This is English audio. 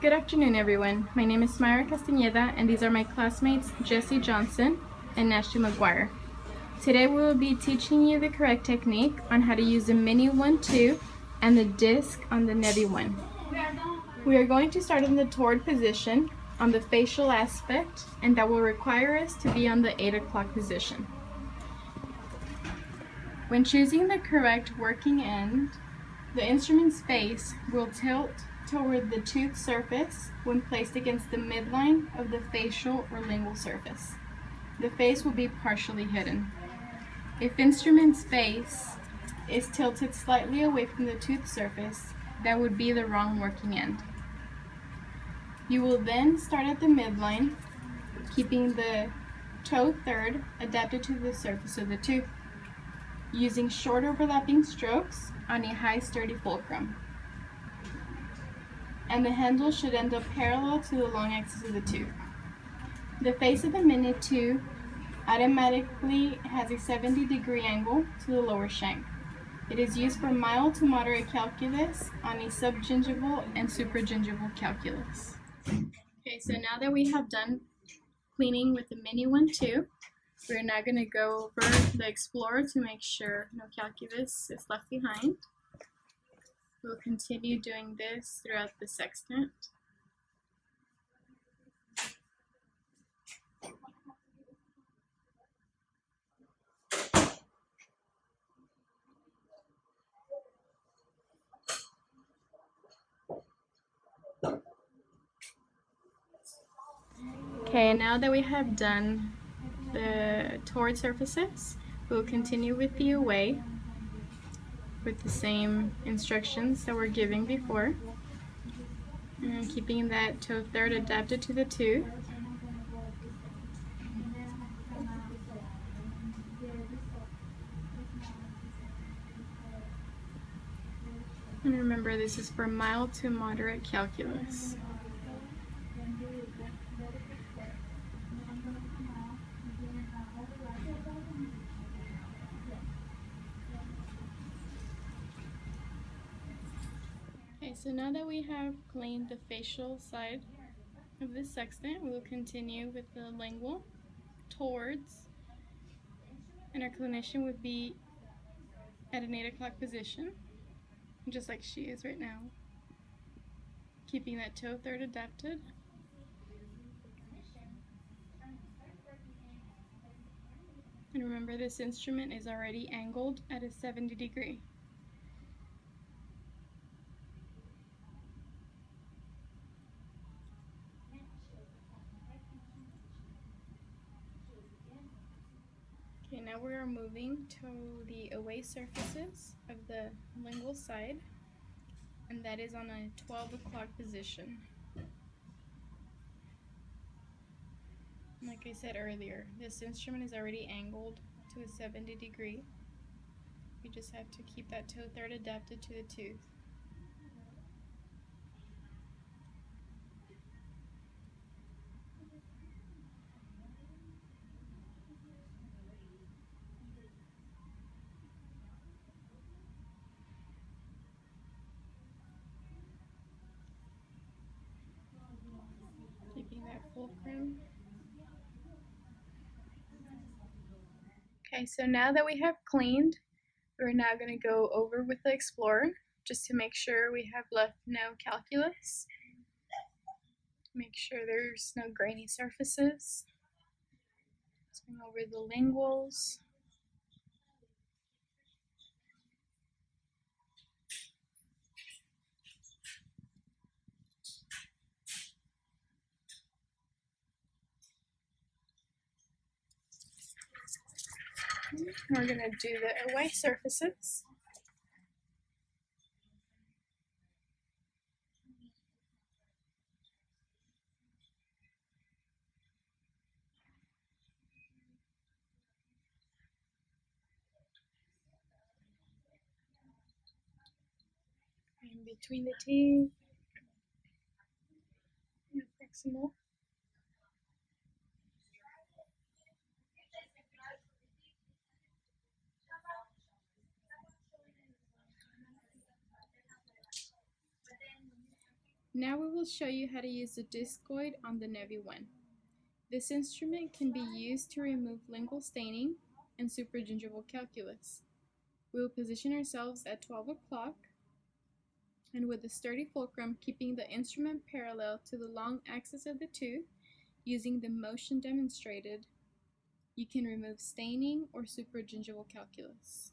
Good afternoon, everyone. My name is Myra Castañeda, and these are my classmates Jesse Johnson and Ashley McGuire. Today we will be teaching you the correct technique on how to use the mini 1-2 and the disc on the nevi 1. We are going to start in the toward position on the facial aspect, and that will require us to be on the 8 o'clock position. When choosing the correct working end, the instrument's face will tilt toward the tooth surface when placed against the midline of the facial or lingual surface. The face will be partially hidden. If instrument's face is tilted slightly away from the tooth surface, that would be the wrong working end. You will then start at the midline, keeping the toe third adapted to the surface of the tooth, using short overlapping strokes on a high sturdy fulcrum. And the handle should end up parallel to the long axis of the tooth. The face of the mini 2 automatically has a 70-degree angle to the lower shank. It is used for mild to moderate calculus on a subgingival and supragingival calculus. Okay, so now that we have done cleaning with the mini 1-2, we're now going to go over the Explorer to make sure no calculus is left behind. We'll continue doing this throughout the sextant. Okay, now that we have done the toward surfaces, we'll continue with the away with the same instructions that we're giving before. And keeping that toe third adapted to the tooth. And remember, this is for mild to moderate calculus. Okay, so now that we have cleaned the facial side of this sextant, we will continue with the lingual towards, and our clinician would be at an 8 o'clock position, just like she is right now, keeping that toe third adapted. And remember, this instrument is already angled at a 70 degree. Okay, now we are moving to the away surfaces of the lingual side, and that is on a 12 o'clock position. Like I said earlier, this instrument is already angled to a 70 degree. We just have to keep that toe third adapted to the tooth. Keeping that fulcrum. Okay, so now that we have cleaned, we're now going to go over with the Explorer just to make sure we have left no calculus. Make sure there's no grainy surfaces. Just going over the linguals. We're going to do the away surfaces. In between the teeth. Proximal. Now we will show you how to use the discoid on the nevi 1. This instrument can be used to remove lingual staining and supragingival calculus. We will position ourselves at 12 o'clock and with a sturdy fulcrum, keeping the instrument parallel to the long axis of the tooth using the motion demonstrated, you can remove staining or supragingival calculus.